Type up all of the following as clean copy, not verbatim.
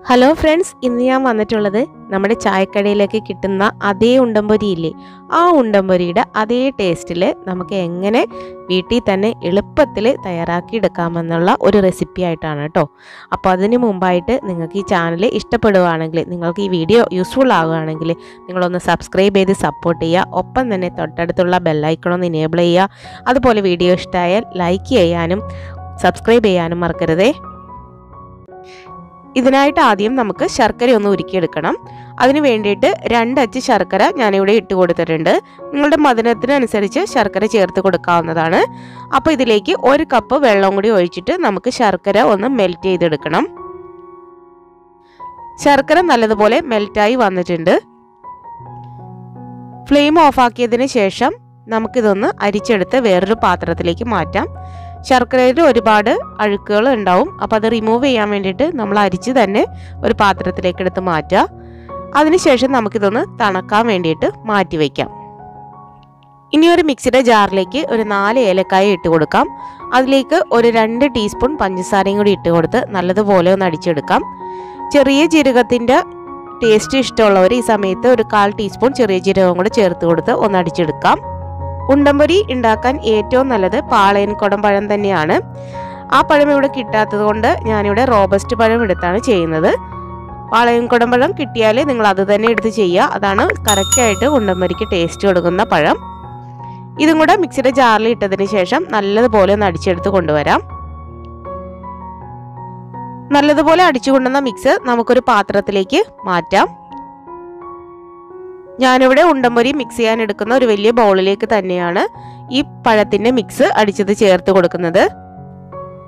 Hello friends, ഇന്ന് ഞാൻ വന്നിട്ടുള്ളത് നമ്മുടെ ചായക്കടയിലേക്ക് കിട്ടുന്ന അതേ ഉണ്ടംപൊരി ഇല്ലേ, ആ ഉണ്ടംപൊരിയുടെ അതേ ടേസ്റ്റിൽ നമുക്ക് എങ്ങനെ വീട്ടിൽ തന്നെ എളുപ്പത്തിൽ തയ്യാറാക്കിയെടുക്കാമെന്നുള്ള ഒരു റെസിപ്പി ആയിട്ടാണ് കേട്ടോ. അപ്പോൾ അതിന് മുമ്പായിട്ട് നിങ്ങൾക്ക് ഈ ചാനൽ ഇഷ്ടപ്പെടുകയാണെങ്കിൽ, നിങ്ങൾക്ക് ഈ വീഡിയോ യൂസ്ഫുൾ ആവുകയാണെങ്കിൽ നിങ്ങളൊന്ന് സബ്സ്ക്രൈബ് ചെയ്ത് സപ്പോർട്ട് ചെയ്യുക. ഒപ്പം തന്നെ തൊട്ടടുത്തുള്ള ബെല്ലൈക്കണൊന്ന് ഇനേബിൾ ചെയ്യുക. അതുപോലെ വീഡിയോ ഇഷ്ടമായാൽ ലൈക്ക് ചെയ്യാനും സബ്സ്ക്രൈബ് ചെയ്യാനും മറക്കരുതേ. ഇതിനായിട്ട് ആദ്യം നമുക്ക് ശർക്കര ഒന്ന് ഉരുക്കിയെടുക്കണം. അതിന് വേണ്ടിയിട്ട് 2 അച്ച് ശർക്കര ഞാനിവിടെ ഇട്ട് കൊടുത്തിട്ടുണ്ട്. നിങ്ങളുടെ മധുരത്തിനനുസരിച്ച് ശർക്കര ചേർത്ത് കൊടുക്കാവുന്നതാണ്. അപ്പോൾ ഇതിലേക്ക് 1 കപ്പ് വെള്ളം കൂടി ഒഴിച്ചിട്ട് നമുക്ക് ശർക്കര ഒന്ന് മെൽറ്റ് ചെയ്തെടുക്കണം. ശർക്കര നല്ലതുപോലെ മെൽറ്റായി വന്നിട്ടുണ്ട്. ഫ്ലെയിം ഓഫാക്കിയതിന് ശേഷം നമുക്കിതൊന്ന് അരിച്ചെടുത്ത് വേറൊരു പാത്രത്തിലേക്ക് മാറ്റാം. ശർക്കരയിൽ ഒരുപാട് അഴുക്കുകൾ ഉണ്ടാവും. അപ്പോൾ അത് റിമൂവ് ചെയ്യാൻ വേണ്ടിയിട്ട് നമ്മൾ അരിച്ച് തന്നെ ഒരു പാത്രത്തിലേക്ക് എടുത്ത് മാറ്റുക. അതിനുശേഷം നമുക്കിതൊന്ന് തണുക്കാൻ വേണ്ടിയിട്ട് മാറ്റി വയ്ക്കാം. ഇനി ഒരു മിക്സിയുടെ ജാറിലേക്ക് ഒരു 4 ഏലക്കായ ഇട്ട് കൊടുക്കാം. അതിലേക്ക് ഒരു 2 ടീസ്പൂൺ പഞ്ചസാരയും കൂടി ഇട്ട് കൊടുത്ത് നല്ലതുപോലെ ഒന്ന് അടിച്ചെടുക്കാം. ചെറിയ ജീരകത്തിൻ്റെ ടേസ്റ്റ് ഇഷ്ടമുള്ളവർ ഈ സമയത്ത് ഒരു 1/4 ടീസ്പൂൺ ചെറിയ ജീരകം കൂടെ ചേർത്ത് കൊടുത്ത് ഒന്ന് അടിച്ചെടുക്കാം. ഉണ്ടംപൊരി ഉണ്ടാക്കാൻ ഏറ്റവും നല്ലത് പാളയൻ കുടംപഴം തന്നെയാണ്. ആ പഴം ഇവിടെ കിട്ടാത്തത് കൊണ്ട് ഞാനിവിടെ റോബസ്റ്റ് പഴം എടുത്താണ് ചെയ്യുന്നത്. പാളയൻ കുടംപഴം കിട്ടിയാൽ നിങ്ങൾ അത് തന്നെ എടുത്ത് ചെയ്യുക. അതാണ് കറക്റ്റായിട്ട് ഉണ്ടംപൊരിക്ക് ടേസ്റ്റ് കൊടുക്കുന്ന പഴം. ഇതും കൂടെ മിക്സിയുടെ ജാറിൽ ഇട്ടതിന് ശേഷം നല്ലതുപോലെ ഒന്ന് അടിച്ചെടുത്ത് കൊണ്ടുവരാം. നല്ലതുപോലെ അടിച്ചു കൊണ്ടുവന്ന മിക്സ് നമുക്കൊരു പാത്രത്തിലേക്ക് മാറ്റാം. ഞാനിവിടെ ഉണ്ടംപൊരി മിക്സ് ചെയ്യാൻ എടുക്കുന്ന ഒരു വലിയ ബൗളിലേക്ക് തന്നെയാണ് ഈ പഴത്തിൻ്റെ മിക്സ് അടിച്ചത് ചേർത്ത് കൊടുക്കുന്നത്.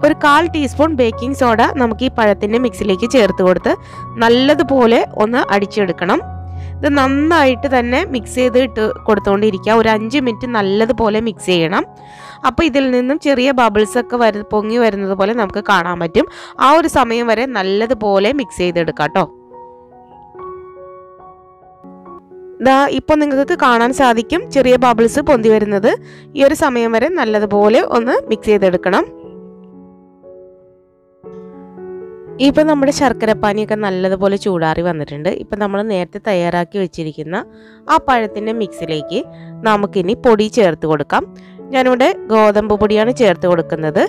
ഒരു 1/4 ടീസ്പൂൺ ബേക്കിംഗ് സോഡ നമുക്ക് ഈ പഴത്തിൻ്റെ മിക്സിലേക്ക് ചേർത്ത് കൊടുത്ത് നല്ലതുപോലെ ഒന്ന് അടിച്ചെടുക്കണം. ഇത് നന്നായിട്ട് തന്നെ മിക്സ് ചെയ്ത് ഇട്ട് കൊടുത്തുകൊണ്ടിരിക്കുക. ഒരു 5 മിനിറ്റ് നല്ലതുപോലെ മിക്സ് ചെയ്യണം. അപ്പോൾ ഇതിൽ നിന്നും ചെറിയ ബബിൾസ് ഒക്കെ പൊങ്ങി വരുന്നത് പോലെ നമുക്ക് കാണാൻ പറ്റും. ആ ഒരു സമയം വരെ നല്ലതുപോലെ മിക്സ് ചെയ്തെടുക്കാം കേട്ടോ. ഇപ്പോൾ നിങ്ങൾക്ക് കാണാൻ സാധിക്കും ചെറിയ ബബിൾസ് പൊന്തി വരുന്നത്. ഈ ഒരു സമയം വരെ നല്ലതുപോലെ ഒന്ന് മിക്സ് ചെയ്തെടുക്കണം. ഇപ്പം നമ്മുടെ ശർക്കരപ്പാനിയൊക്കെ നല്ലതുപോലെ ചൂടാറി വന്നിട്ടുണ്ട്. ഇപ്പം നമ്മൾ നേരത്തെ തയ്യാറാക്കി വെച്ചിരിക്കുന്ന ആ പഴത്തിൻ്റെ മിക്സിലേക്ക് നമുക്കിനി പൊടി ചേർത്ത് കൊടുക്കാം. ഞാനിവിടെ ഗോതമ്പ് പൊടിയാണ് ചേർത്ത് കൊടുക്കുന്നത്.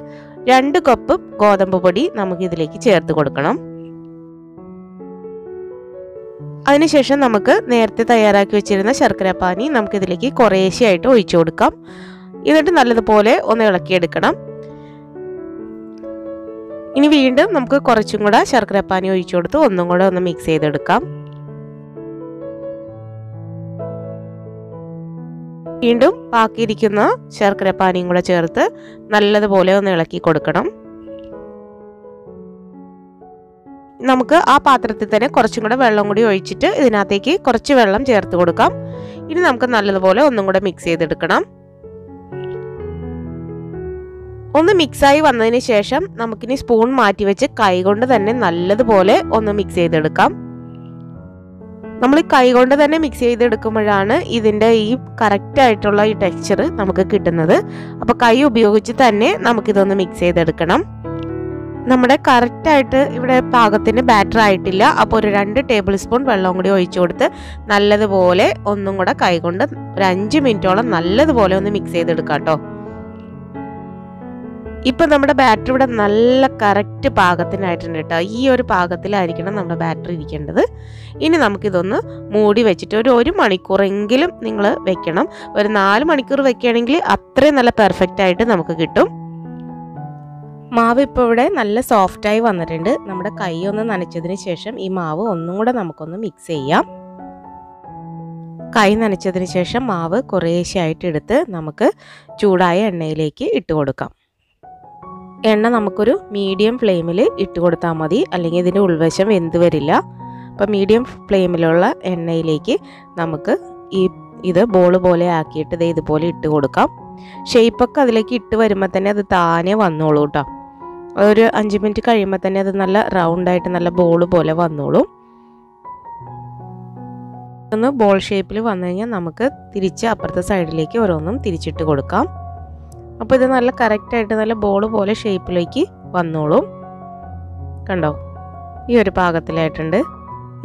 2 കപ്പ് ഗോതമ്പ് പൊടി നമുക്കിതിലേക്ക് ചേർത്ത് കൊടുക്കണം. അതിനുശേഷം നമുക്ക് നേരത്തെ തയ്യാറാക്കി വെച്ചിരുന്ന ശർക്കരപ്പാനി നമുക്കിതിലേക്ക് കുറേശ്ശെയായിട്ട് ഒഴിച്ചു കൊടുക്കാം. എന്നിട്ട് നല്ലതുപോലെ ഒന്ന് ഇളക്കിയെടുക്കണം. ഇനി വീണ്ടും നമുക്ക് കുറച്ചും കൂടെ ശർക്കരപ്പാനി ഒഴിച്ചു കൊടുത്ത് ഒന്നും കൂടെ ഒന്ന് മിക്സ് ചെയ്തെടുക്കാം. വീണ്ടും ബാക്കിയിരിക്കുന്ന ശർക്കരപ്പാനിയും കൂടെ ചേർത്ത് നല്ലതുപോലെ ഒന്ന് ഇളക്കി കൊടുക്കണം. നമുക്ക് ആ പാത്രത്തിൽ തന്നെ കുറച്ചും കൂടെ വെള്ളം കൂടി ഒഴിച്ചിട്ട് ഇതിനകത്തേക്ക് കുറച്ച് വെള്ളം ചേർത്ത് കൊടുക്കാം. ഇനി നമുക്ക് നല്ലതുപോലെ ഒന്നും കൂടെ മിക്സ് ചെയ്തെടുക്കണം. ഒന്ന് മിക്സായി വന്നതിന് ശേഷം നമുക്കിനി സ്പൂൺ മാറ്റി വെച്ച് കൈകൊണ്ട് തന്നെ നല്ലതുപോലെ ഒന്ന് മിക്സ് ചെയ്തെടുക്കാം. നമ്മൾ കൈകൊണ്ട് തന്നെ മിക്സ് ചെയ്തെടുക്കുമ്പോഴാണ് ഇതിൻ്റെ ഈ കറക്റ്റായിട്ടുള്ള ഈ ടെക്സ്ചർ നമുക്ക് കിട്ടുന്നത്. അപ്പോൾ കൈ ഉപയോഗിച്ച് തന്നെ നമുക്കിതൊന്ന് മിക്സ് ചെയ്തെടുക്കണം. നമ്മുടെ കറക്റ്റായിട്ട് ഇവിടെ പാകത്തിന് ബാറ്റർ ആയിട്ടില്ല. അപ്പോൾ ഒരു 2 ടേബിൾ സ്പൂൺ വെള്ളം കൂടി ഒഴിച്ചു കൊടുത്ത് നല്ലതുപോലെ ഒന്നും കൂടെ കൈകൊണ്ട് ഒരു 5 മിനിറ്റോളം നല്ലതുപോലെ ഒന്ന് മിക്സ് ചെയ്തെടുക്കാം കേട്ടോ. ഇപ്പം നമ്മുടെ ബാറ്റർ ഇവിടെ നല്ല കറക്റ്റ് പാകത്തിനായിട്ടുണ്ട് കേട്ടോ. ഈ ഒരു പാകത്തിലായിരിക്കണം നമ്മുടെ ബാറ്റർ ഇരിക്കേണ്ടത്. ഇനി നമുക്കിതൊന്ന് മൂടി വെച്ചിട്ട് ഒരു 1 മണിക്കൂറെങ്കിലും നിങ്ങൾ വെക്കണം. ഒരു 4 മണിക്കൂർ വെക്കുകയാണെങ്കിൽ അത്രയും നല്ല പെർഫെക്റ്റ് ആയിട്ട് നമുക്ക് കിട്ടും. മാവ് ഇപ്പോൾ ഇവിടെ നല്ല സോഫ്റ്റായി വന്നിട്ടുണ്ട്. നമ്മുടെ കൈ ഒന്ന് നനച്ചതിന് ശേഷം ഈ മാവ് ഒന്നും കൂടെ നമുക്കൊന്ന് മിക്സ് ചെയ്യാം. കൈ നനച്ചതിന് ശേഷം മാവ് കുറേശ്ശെയായിട്ട് എടുത്ത് നമുക്ക് ചൂടായ എണ്ണയിലേക്ക് ഇട്ട് കൊടുക്കാം. എണ്ണ നമുക്കൊരു മീഡിയം ഫ്ലെയിമിൽ ഇട്ട് കൊടുത്താൽ മതി, അല്ലെങ്കിൽ ഇതിൻ്റെ ഉൾവശം വെന്ത് വരില്ല. അപ്പം മീഡിയം ഫ്ലെയിമിലുള്ള എണ്ണയിലേക്ക് നമുക്ക് ഇത് ബോൾ പോലെ ആക്കിയിട്ട് ഇതുപോലെ ഇട്ട് കൊടുക്കാം. ഷേപ്പൊക്കെ അതിലേക്ക് ഇട്ട് വരുമ്പോൾ തന്നെ അത് താനെ വന്നോളൂ കേട്ടോ. ഒരു 5 മിനിറ്റ് കഴിയുമ്പോൾ തന്നെ അത് നല്ല റൗണ്ടായിട്ട് നല്ല ബോൾ പോലെ വന്നോളും. ഒന്ന് ബോൾ ഷേപ്പിൽ വന്നു കഴിഞ്ഞാൽ നമുക്ക് തിരിച്ച് അപ്പുറത്തെ സൈഡിലേക്ക് ഓരോന്നും തിരിച്ചിട്ട് കൊടുക്കാം. അപ്പോൾ ഇത് നല്ല കറക്റ്റായിട്ട് നല്ല ബോൾ പോലെ ഷേപ്പിലേക്ക് വന്നോളും. കണ്ടോ? ഈ ഒരു പാകത്തിലായിട്ടുണ്ട്.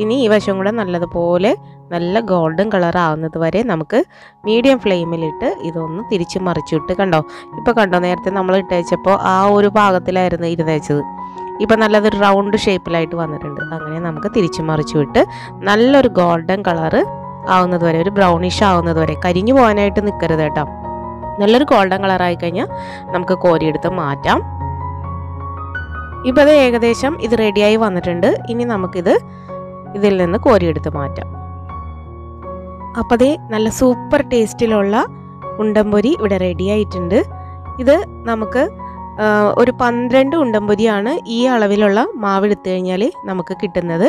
ഇനി ഈ വശം കൂടെ നല്ലതുപോലെ നല്ല ഗോൾഡൻ കളർ ആവുന്നത് വരെ നമുക്ക് മീഡിയം ഫ്ലെയിമിലിട്ട് ഇതൊന്ന് തിരിച്ച് മറിച്ചിട്ട് കണ്ടോ. ഇപ്പോൾ കണ്ടോ, നേരത്തെ നമ്മൾ ഇട്ട് വെച്ചപ്പോൾ ആ ഒരു പാകത്തിലായിരുന്നു ഇരുന്ന് വെച്ചത്. ഇപ്പം നല്ലതൊരു റൗണ്ട് ഷേപ്പിലായിട്ട് വന്നിട്ടുണ്ട്. അങ്ങനെ നമുക്ക് തിരിച്ച് മറിച്ചു വിട്ട് നല്ലൊരു ഗോൾഡൻ കളറ് ആവുന്നത് വരെ, ഒരു ബ്രൗണിഷ് ആവുന്നത് വരെ, കരിഞ്ഞു പോകാനായിട്ട് നിൽക്കരുത് കേട്ടോ. നല്ലൊരു ഗോൾഡൻ കളറായി കഴിഞ്ഞാൽ നമുക്ക് കോരിയെടുത്ത് മാറ്റാം. ഇപ്പോൾ അത് ഏകദേശം ഇത് റെഡിയായി വന്നിട്ടുണ്ട്. ഇനി നമുക്കിത് ഇതിൽ നിന്ന് കോരിയെടുത്ത് മാറ്റാം. അപ്പോൾ അതേ നല്ല സൂപ്പർ ടേസ്റ്റിലുള്ള ഉണ്ടംപൊരി ഇവിടെ റെഡി ആയിട്ടുണ്ട്. ഇത് നമുക്ക് ഒരു 12 ഉണ്ടംപൊരിയാണ് ഈ അളവിലുള്ള മാവ് എടുത്തു കഴിഞ്ഞാൽ നമുക്ക് കിട്ടുന്നത്.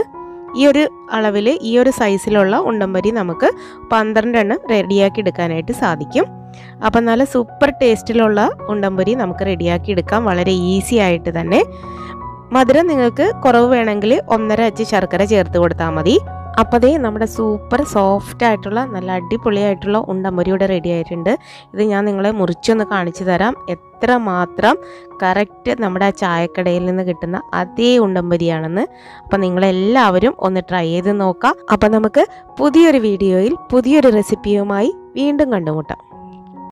ഈ ഒരു അളവിൽ ഈ ഒരു സൈസിലുള്ള ഉണ്ടംപൊരി നമുക്ക് 12 എണ്ണം റെഡിയാക്കി എടുക്കാനായിട്ട് സാധിക്കും. അപ്പം നല്ല സൂപ്പർ ടേസ്റ്റിലുള്ള ഉണ്ടംപൊരി നമുക്ക് റെഡിയാക്കി എടുക്കാം വളരെ ഈസി ആയിട്ട് തന്നെ. മധുരം നിങ്ങൾക്ക് കുറവ് വേണമെങ്കിൽ 1.5 അച്ച് ശർക്കര ചേർത്ത് കൊടുത്താൽ മതി. അപ്പോൾ അതേ നമ്മുടെ സൂപ്പർ സോഫ്റ്റ് ആയിട്ടുള്ള നല്ല അടിപൊളിയായിട്ടുള്ള ഉണ്ടംപൊരി ഇവിടെ റെഡി ആയിട്ടുണ്ട്. ഇത് ഞാൻ നിങ്ങളെ മുറിച്ചൊന്ന് കാണിച്ചു തരാം. എത്രമാത്രം കറക്റ്റ് നമ്മുടെ ആ ചായക്കടയിൽ നിന്ന് കിട്ടുന്ന അതേ ഉണ്ടംപൊരിയാണെന്ന്. അപ്പോൾ നിങ്ങളെല്ലാവരും ഒന്ന് ട്രൈ ചെയ്ത് നോക്കാം. അപ്പോൾ നമുക്ക് പുതിയൊരു വീഡിയോയിൽ പുതിയൊരു റെസിപ്പിയുമായി വീണ്ടും കണ്ടുമുട്ടാം.